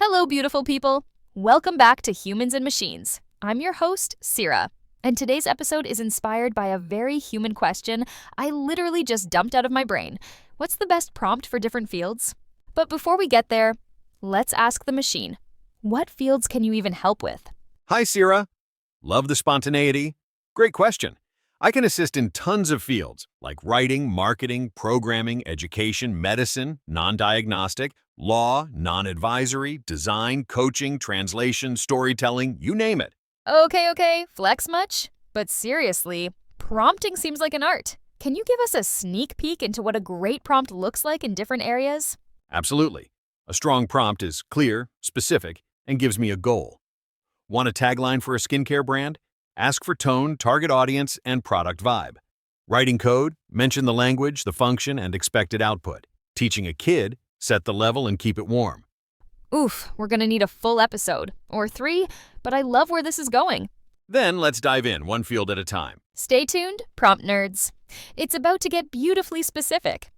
Hello, beautiful people. Welcome back to Humans and Machines. I'm your host, Sira, and today's episode is inspired by a very human question I literally just dumped out of my brain. What's the best prompt for different fields? But before we get there, let's ask the machine. What fields can you even help with? Hi, Sira. Love the spontaneity. Great question. I can assist in tons of fields like writing, marketing, programming, education, medicine, non-diagnostic, law, non-advisory, design, coaching, translation, storytelling, you name it. Okay, flex much? But seriously, prompting seems like an art. Can you give us a sneak peek into what a great prompt looks like in different areas? Absolutely. A strong prompt is clear, specific, and gives me a goal. Want a tagline for a skincare brand? Ask for tone, target audience, and product vibe. Writing code? Mention the language, the function, and expected output. Teaching a kid? Set the level and keep it warm. Oof, we're gonna need a full episode, or 3, but I love where this is going. Then let's dive in, one field at a time. Stay tuned, prompt nerds. It's about to get beautifully specific.